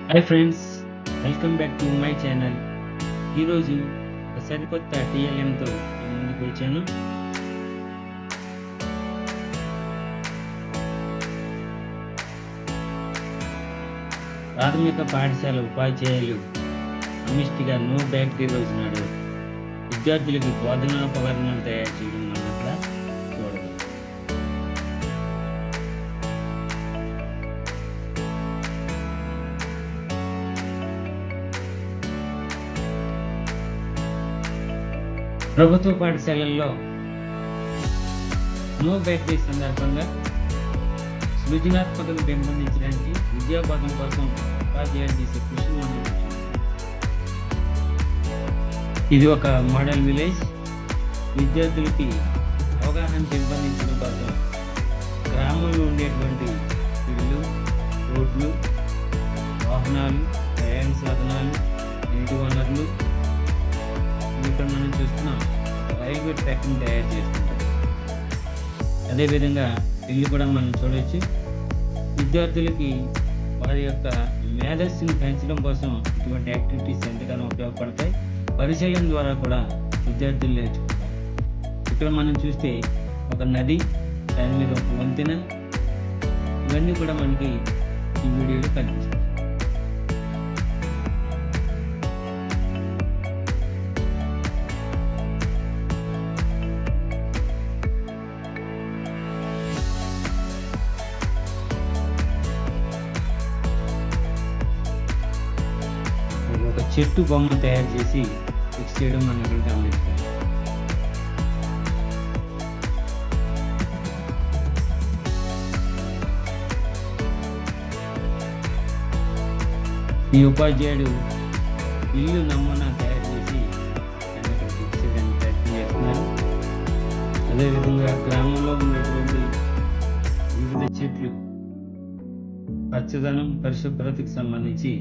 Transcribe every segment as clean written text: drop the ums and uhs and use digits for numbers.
Hi friends, welcome back to my channel. ఈరోజు ఒక సరికొత్త టీఎల్ఎంతో మీ ముందుకు వచ్చాను. ప్రాథమిక పాఠశాల ఉపాధ్యాయులు సమిష్టిగా నో బ్యాక్టీరియా రోజు నాడు విద్యార్థులకి బోధనాపకరణాలు తయారు చేయడం అన్నట్లా చూడదు. ప్రభుత్వ పాఠశాలల్లో నో బ్యాక్టీరియా సందర్భంగా సృజనాత్మకతను పెంపొందించడానికి విద్యాబోధన కోసం ఉపాధ్యాయులు చేసే కృషి మనం చూస్తున్నాం. ఇది ఒక మోడల్ విలేజ్. విద్యార్థులకి అవగాహన పెంపొందించడం కోసం గ్రామంలో ఉండేటువంటి ఇళ్ళు, రోడ్లు, వాహనాలు, ప్రయాణ సాధనాలు, నీటి వనరులు, ఇక్కడ మనం చూస్తున్నాం రైల్వే ట్రాక్ని తయారు చేస్తుంటాం. అదేవిధంగా ఇల్లు కూడా మనం చూడవచ్చు. విద్యార్థులకి వారి యొక్క మేధస్సును పెంచడం కోసం ఇటువంటి యాక్టివిటీస్ ఎంతగానో ఉపయోగపడతాయి. పరిశీలన ద్వారా కూడా విద్యార్థులు నేర్చుకుంటారు. ఇక్కడ మనం చూస్తే ఒక నది, దాని మీద ఒక వంతెన, ఇవన్నీ కూడా మనకి ఈ వీడియోలో కనిపిస్తాయి. ఒక చెట్టు బొమ్మ తయారు చేసి ఫిక్స్ చేయడం మనం ఇక్కడ గమనిస్తాం. ఈ ఉపాధ్యాయుడు ఇల్లు నమూనా తయారు చేసి దాన్ని ఇక్కడ ఫిక్స్ చేయడానికి ప్రయత్నం చేస్తున్నారు. అదేవిధంగా గ్రామంలో ఉన్నటువంటి వివిధ చెట్లు పచ్చదనం, పరిశుభ్రతకు సంబంధించి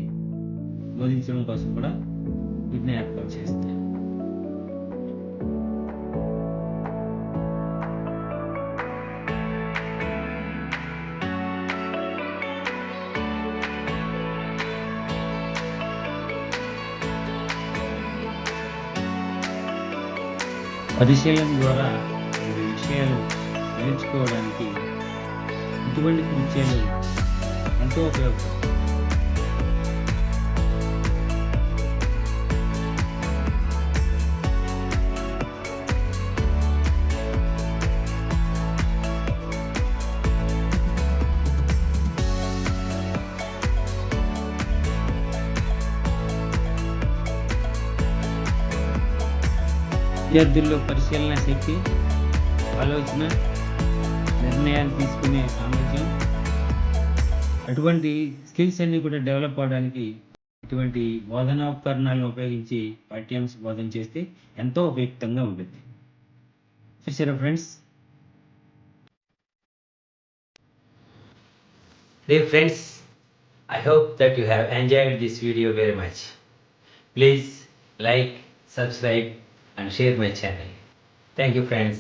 బోధించడం కోసం కూడా వీటిని ఏర్పాటు చేస్తాయి. పరిశీలన ద్వారా ఈ విషయాలు నేర్చుకోవడానికి ఇటువంటి కృత్యాలు ఎంతో ఉపయోగపడతాయి. విద్యార్థుల్లో పరిశీలన శక్తి, ఆలోచన, నిర్ణయాలు తీసుకునే సామర్థ్యం, అటువంటి స్కిల్స్ అన్నీ కూడా డెవలప్ అవడానికి ఇటువంటి బోధనోపకరణాలను ఉపయోగించి పాఠ్యాంశ బోధన చేస్తే ఎంతో ఉపయుక్తంగా ఉంటుంది. చూసారా friends? Dear friends, I hope that you have enjoyed this video very much. Please like, subscribe and share my channel. Thank you friends.